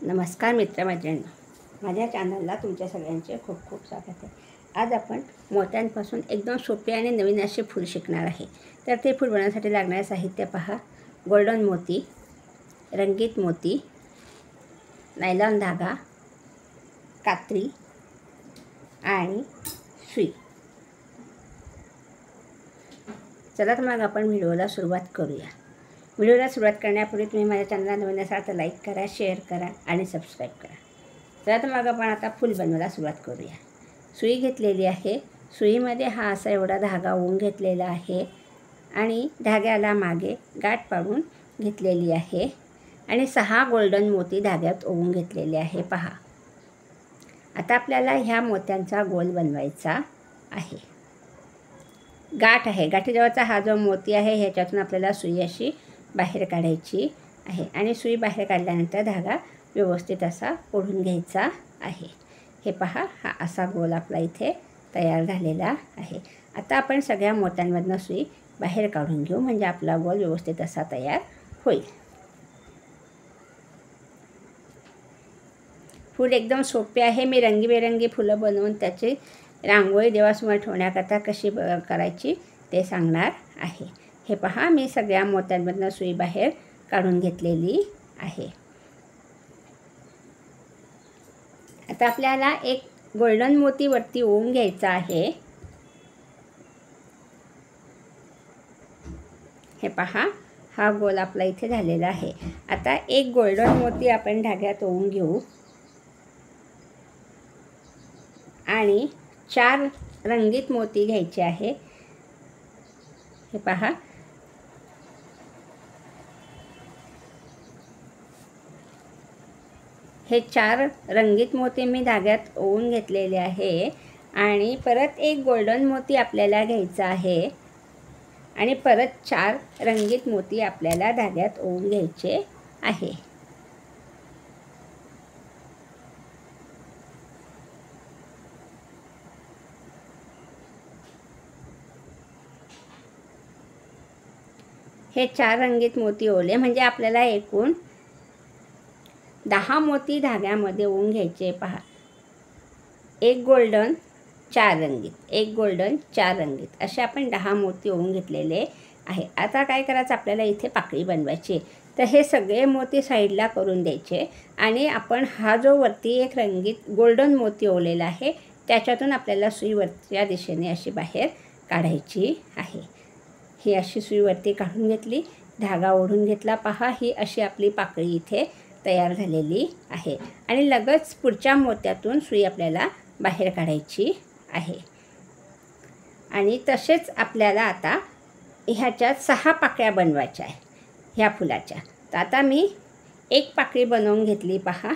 नमस्कार मित्रमैत्रिणींनो, माझ्या चॅनलला तुमच्या सगळ्यांचे खूप खूप स्वागत आहे. आज आपण मोत्यांपासून एकदम सोपे आणि नवीन असे फूल शिकणार आहे. तर ते फूल बनवण्यासाठी लागणारे साहित्य पहा. गोल्डन मोती, रंगीत मोती, नायलॉन धागा, कात्री आणि सुई. चला तर मग आपण व्हिडिओला सुरुवात करूया. व्हिडिओला सुरुवात करण्यापूर्वी तुम्ही माझ्या चॅनलला नवीन असाल तर लाईक करा, शेअर करा आणि सबस्क्राईब करा. चला तर मग आपण आता फूल बनवायला सुरुवात करूया. सुई घेतलेली आहे. सुईमध्ये हा असा एवढा धागा ओवून घेतलेला आहे आणि धाग्याला मागे गाठ पाडून घेतलेली आहे आणि 6 गोल्डन मोती धाग्यात ओवून घेतलेले आहे. पहा, आता आपल्याला ह्या मोत्यांचा गोल बनवायचा आहे. गाठ आहे, गाठीजवळचा हा जो मोती आहे ह्याच्यातून आपल्याला सुई अशी बाहेर काढायची आहे आणि सुई बाहेर काढल्यानंतर धागा व्यवस्थित असा ओढून घ्यायचा आहे. हे पहा, हा असा गोल आपला इथे तयार झालेला आहे. आता आपण सगळ्या मोत्यांमधनं सुई बाहेर काढून घेऊ, म्हणजे आपला गोल व्यवस्थित असा तयार होईल. फूल एकदम सोपे आहे. मी रंगीबेरंगी फुलं बनवून त्याची रांगोळी देवासमोर ठेवण्याकरता कशी करायची ते सांगणार आहे. हे पहा, मी सगळ्या मोत्यांमधनं सुई बाहेर काढून घेतलेली आहे. आता आपल्याला एक गोल्डन मोती वरती ओवून घ्यायचा आहे. हे पहा, हा गोल आपला इथे झालेला आहे. आता एक गोल्डन मोती आपण धाग्यात ओवून घेऊ आणि 4 रंगीत मोती घ्यायचे आहे. हे पहा, हे 4 रंगीत मोती मी धाग्यात ओवून घेतलेले आहे आणि परत एक गोल्डन मोती आपल्याला घ्यायचा आहे आणि परत 4 रंगीत मोती आपल्याला धाग्यात ओवून घ्यायचे आहे. हे 4 रंगीत मोती ओवले म्हणजे आपल्याला एकूण 10 मोती धाग्यामध्ये ओवून घ्यायचे. पहा, एक गोल्डन 4 रंगीत, एक गोल्डन 4 रंगीत असे आपण 10 मोती ओवून घेतलेले आहे. आता काय करायचं, आपल्याला इथे पाकळी बनवायची. तर हे सगळे मोती साईडला करून द्यायचे आणि आपण हा जो वरती एक रंगीत गोल्डन मोती ओवलेला आहे त्याच्यातून आपल्याला सुई वरच्या दिशेने अशी बाहेर काढायची आहे. ही अशी सुई वरती काढून घेतली, धागा ओढून घेतला. पहा, ही अशी आपली पाकळी इथे तयार झालेली आहे आणि लगेच पुढच्या मोत्यातून सुई आपल्याला बाहेर काढायची आहे. आणि तसेच आपल्याला आता ह्याच्यात 6 पाकळ्या बनवायच्या आहे ह्या फुलाच्या. तर आता मी एक पाकळी बनवून घेतली. पहा,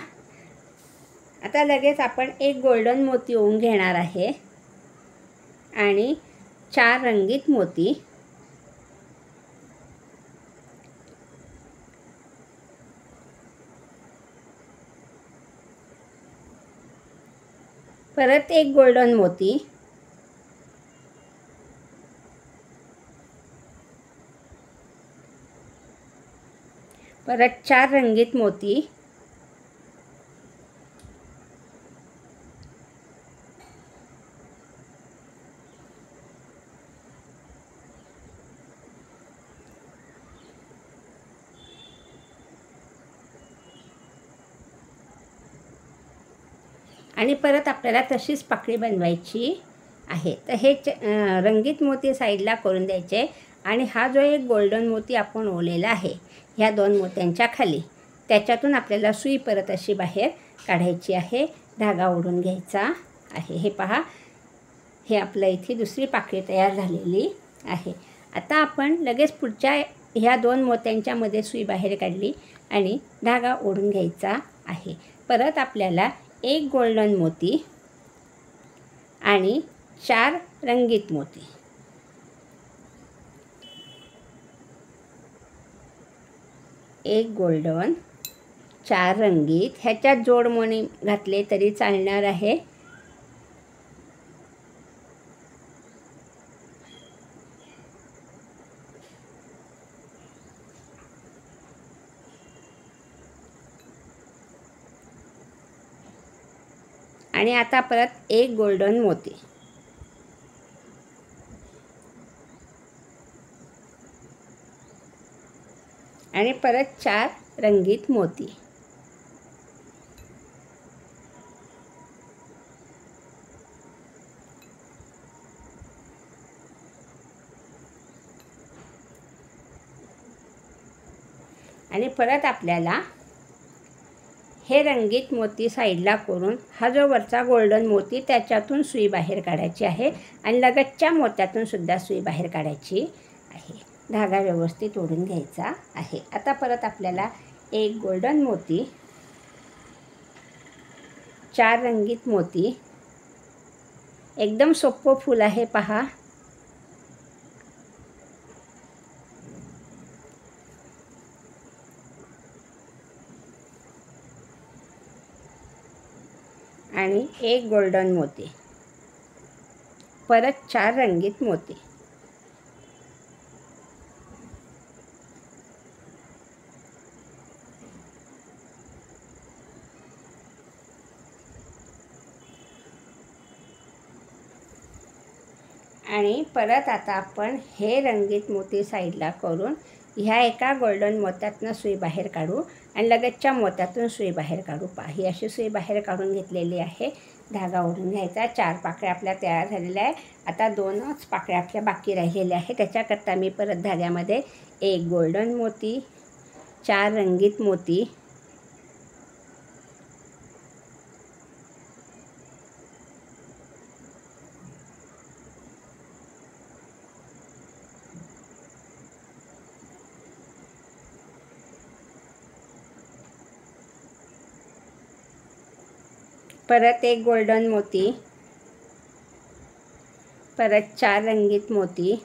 आता लगेच आपण एक गोल्डन मोती ओवून घेणार आहे आणि 4 रंगीत मोती, परत एक गोल्डन मोती, परत 4 रंगीत मोती, आणि परत आपल्याला तशीच पाकळी बनवायची आहे. तर हे रंगीत मोती साईडला करून द्यायचे आणि हा जो एक गोल्डन मोती आपण ओवलेला आहे ह्या 2 मोत्यांच्या खाली, त्याच्यातून आपल्याला सुई परत अशी बाहेर काढायची आहे. धागा ओढून घ्यायचा आहे. हे पहा, हे आपलं इथे दुसरी पाकळी तयार झालेली आहे. आता आपण लगेच पुढच्या ह्या 2 मोत्यांच्या मध्ये सुई बाहेर काढली आणि धागा ओढून घ्यायचा आहे. परत आपल्याला एक गोल्डन मोती आणि 4 रंगीत मोती, एक गोल्डन 4 रंगीत, ह्याच्यात जोडमणी घातले तरी चालणार आहे. आणि आता परत एक गोल्डन मोती आणि परत 4 रंगीत मोती आणि परत आपल्याला हे रंगीत मोती साईडला करून हा जो वरचा गोल्डन मोती त्याच्यातून सुई बाहेर काढायची आहे आणि लगतच्या मोत्यातून सुद्धा सुई बाहेर काढायची आहे. धागा व्यवस्थित ओढून घ्यायचा आहे. आता परत आपल्याला एक गोल्डन मोती, 4 रंगीत मोती, एकदम सोपं फूल आहे पहा. आणि एक गोल्डन मोती, परत 4 रंगीत मोती आणि परत आता आपण हे रंगीत मोती साईडला करून ह्या एका गोल्डन मोत्यातनं सुई बाहेर काढू आणि लगतच्या मोत्यातून सुई बाहेर काढू. पहा, ही अशी सुई बाहेर काढून घेतलेली आहे. धागा ओढून घ्यायचा. 4 पाकळ्या आपल्या तयार झालेल्या आहे. आता 2च पाकळ्या आपल्या बाकी राहिलेल्या आहे. त्याच्याकरता मी परत धाग्यामध्ये एक गोल्डन मोती, 4 रंगीत मोती परत एक गोल्डन मोती, परत 4 रंगीत मोती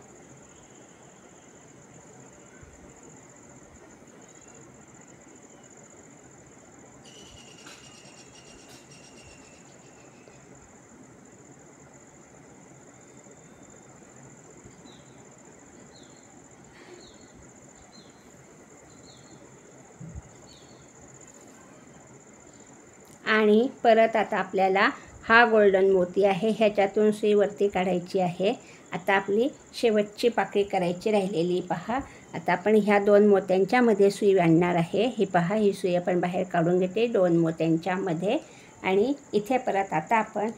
आणि परत आता आपल्याला हा गोल्डन मोती आहे, ह्याच्यातून सुई वरती काढायची आहे. आता आपली शेवटची पाकळी करायची राहिलेली. पहा, आता आपण ह्या 2 मोत्यांच्या मध्ये सुई आणणार आहे. ही पहा, ही सुई आपण बाहेर काढून घेते 2 मोत्यांच्या मध्ये. आणि इथे परत आता आपण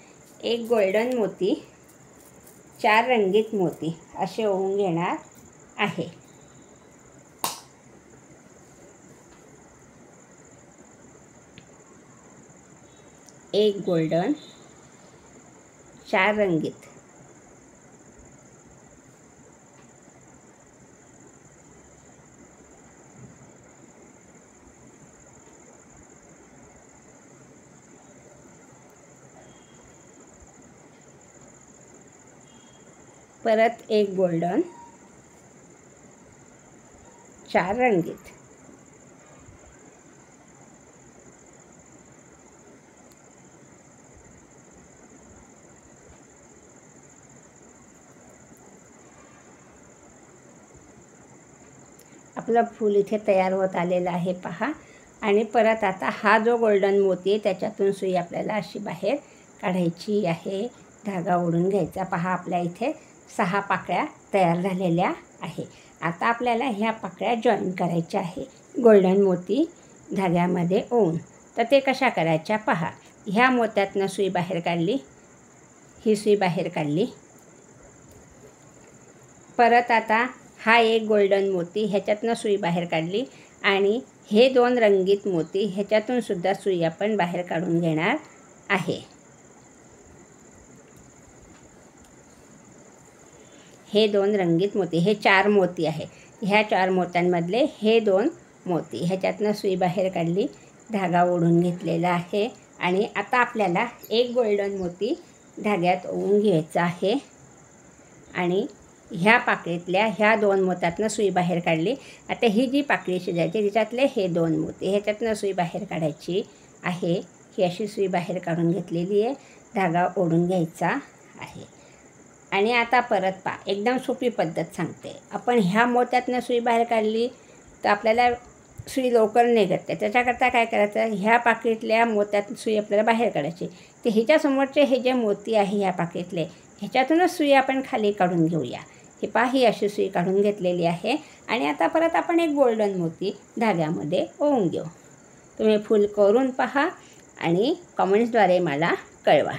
एक गोल्डन मोती, 4 रंगीत मोती असे ओवून घेणार आहे. एक गोल्डन, 4 रंगीत परत एक गोल्डन, 4 रंगीत आपलं फूल इथे तयार होत आलेलं आहे पहा. आणि परत आता हा जो गोल्डन मोती आहे त्याच्यातून सुई आपल्याला अशी बाहेर काढायची आहे. धागा ओढून घ्यायचा. पहा, आपल्या इथे 6 पाकळ्या तयार झालेल्या आहे. आता आपल्याला ह्या पाकळ्या जॉईन करायच्या आहे गोल्डन मोती धाग्यामध्ये ओवून. तर ते कशा करायच्या पहा. ह्या मोत्यातनं सुई बाहेर काढली, ही सुई बाहेर काढली. परत आता हा एक गोल्डन मोती, ह्याच्यातनं सुई बाहेर काढली आणि हे 2 रंगीत मोती ह्याच्यातून सुद्धा सुई आपण बाहेर काढून घेणार आहे. हे 2 रंगीत मोती, हे 4 मोती आहे. ह्या 4 मोत्यांमधले हे 2 मोती ह्याच्यातनं सुई बाहेर काढली, धागा ओढून घेतलेला आहे. आणि आता आपल्याला एक गोल्डन मोती धाग्यात ओवून घ्यायचा आहे आणि ह्या पाकळीतल्या ह्या 2 मोत्यातनं सुई बाहेर काढली. आता ही जी पाकळी शिजायची तिच्यातले हे 2 मोती ह्याच्यातनं सुई बाहेर काढायची आहे. ही अशी सुई बाहेर काढून घेतलेली आहे. धागा ओढून घ्यायचा आहे. आणि आता परत एकदम सोपी पद्धत सांगते. आपण ह्या मोत्यातनं सुई बाहेर काढली तर आपल्याला सुई लवकर निघत नाही. त्याच्याकरता काय करायचं, ह्या पाकिटल्या मोत्यात सुई आपल्याला बाहेर काढायची. ते ह्याच्यासमोरचे हे जे मोती आहे ह्या पाकिटले, ह्याच्यातूनच सुई आपण खाली काढून घेऊया. हे पहा, ही अशी सुई काढून घेतलेली आहे. आणि आता परत आपण एक गोल्डन मोती धाग्यामध्ये ओवून घेऊ. तुम्ही फुल करून पहा आणि कमेंट्सद्वारे मला कळवा.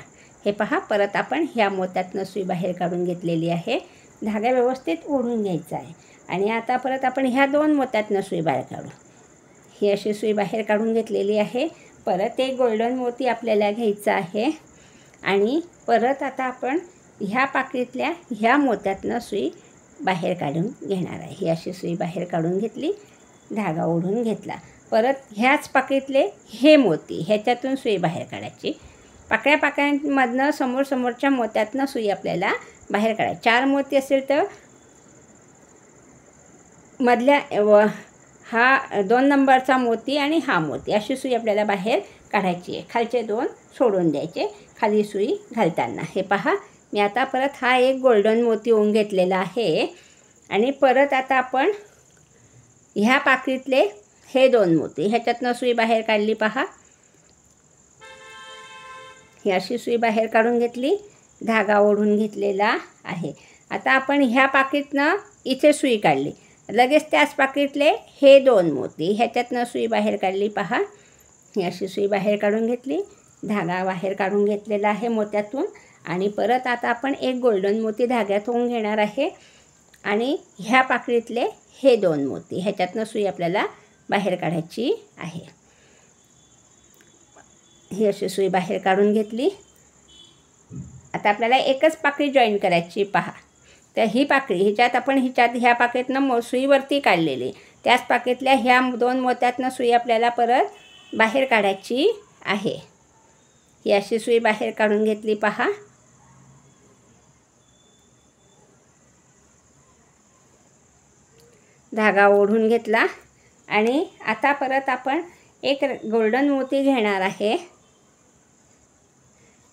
हे पहा, परत आपण ह्या मोत्यातनं सुई बाहेर काढून घेतलेली आहे. धागा व्यवस्थित ओढून घ्यायचा आहे. आणि आता परत आपण ह्या 2 मोत्यातनं सुई बाहेर काढू. ही अशी सुई बाहेर काढून घेतलेली आहे. परत एक गोल्डन मोती आपल्याला घ्यायचा आहे. आणि परत आता आपण ह्या पाकिटल्या ह्या मोत्यातनं सुई बाहेर काढून घेणार आहे. ही अशी सुई बाहेर काढून घेतली, धागा ओढून घेतला. परत ह्याच पाकिटले हे मोती, ह्याच्यातून सुई बाहेर काढायची. पाकळ्यांमधनं समोरच्या मोत्यातनं सुई आपल्याला बाहेर काढायची. 4 मोती असेल तर मधल्या हा 2 नंबरचा मोती आणि हा मोती, अशी सुई आपल्याला बाहेर काढायची आहे. खालचे 2 सोडून द्यायचे खाली सुई घालताना. हे पहा, मी आता परत हा एक गोल्डन मोती ओवून घेतलेला आहे. आणि परत आता आपण ह्या पाकिटले हे 2 मोती, ह्याच्यातनं सुई बाहेर काढली. पहा, ही अशी सुई बाहेर काढून घेतली, धागा ओढून घेतलेला आहे. आता आपण ह्या पाकिटनं इथे सुई काढली. लगेच त्याच पाकिटले हे 2 मोती, ह्याच्यातनं सुई बाहेर काढली. पहा, ही अशी सुई बाहेर काढून घेतली, धागा बाहेर काढून घेतलेला आहे मोत्यातून. आणि परत आता आपण एक गोल्डन मोती धाग्यात ओवून घेणार आहे. आणि ह्या पाकिटले हे 2 मोती, ह्याच्यातनं सुई आपल्याला बाहेर काढायची आहे. ही अशी सुई बाहेर काढून घेतली. आता आपल्याला एकच पाकळी जॉईन करायची. पहा, तर ही पाकळी ह्याच्यात ह्या पाकिटनं सुईवरती काढलेली, त्याच पाकिटल्या ह्या 2 मोत्यातनं सुई आपल्याला परत बाहेर काढायची आहे. ही अशी सुई बाहेर काढून घेतली. पहा, धागा ओढून घेतला. आणि आता परत आपण एक गोल्डन मोती घेणार आहे.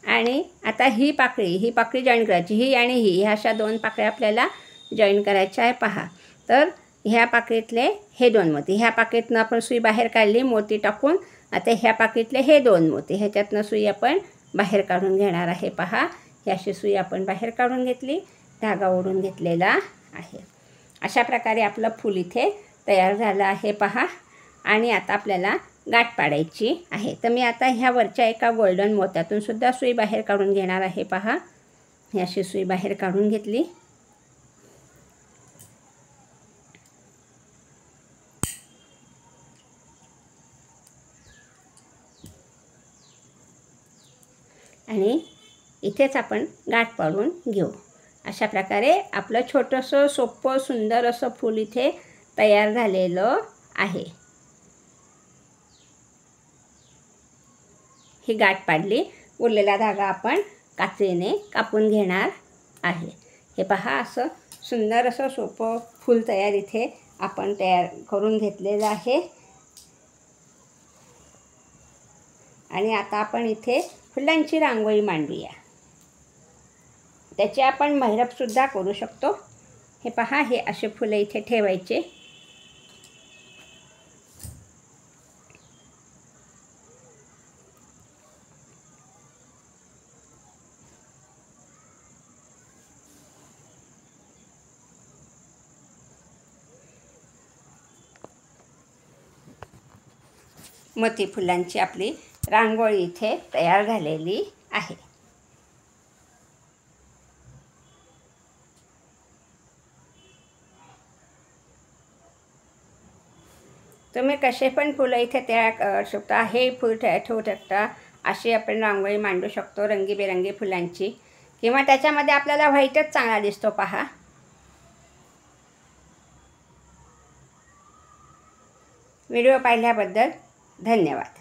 आणि आता ही पाकळी जॉईन करायची. ही आणि ह्या अशा 2 पाकळ्या आपल्याला जॉईन करायच्या आहे. पहा, तर ह्या पाकिटले हे 2 मोती, ह्या पाकिटनं आपण सुई बाहेर काढली मोती टाकून. आता ह्या पाकिटले हे 2 मोती, ह्याच्यातनं सुई आपण बाहेर काढून घेणार आहे. पहा, ही अशी सुई आपण बाहेर काढून घेतली, धागा ओढून घेतलेला आहे. अशा प्रकारे आपलं फूल इथे तयार झालं आहे. पहा, आणि आता आपल्याला गाठ पाडायची आहे. तर मी आता ह्या वरच्या एका गोल्डन मोत्यातून सुद्धा सुई बाहेर काढून घेणार आहे. पहा, ही अशी सुई बाहेर काढून घेतली. आणि इथेच आपण गाठ पाडून घेऊ. अशा प्रकारे आपलं छोटंसं सोपं सुंदर असं फूल इथे तयार झालेलं आहे. ही गाठ पाडली. उरलेला धागा आपण कात्रीने कापून घेणार आहे. हे पहा, असं सुंदर असं सोपं फूल तयार इथे आपण तयार करून घेतलेलं आहे. आणि आता आपण इथे फुलांची रांगोळी मांडूया. त्याचे आपण महिरपसुद्धा करू शकतो. हे पहा, हे असे फुलं इथे ठेवायचे. मोती फुलांची आपली रांगोळी इथे तयार झालेली आहे. तुम्ही कसे पण फुलं इथे तयार करू शकता. हे फूल ठेवू शकता. अशी आपण रांगोळी मांडू शकतो रंगीबेरंगी फुलांची. किंवा त्याच्यामध्ये आपल्याला व्हाईटच चांगला दिसतो. पहा, व्हिडिओ पाहिल्याबद्दल धन्यवाद.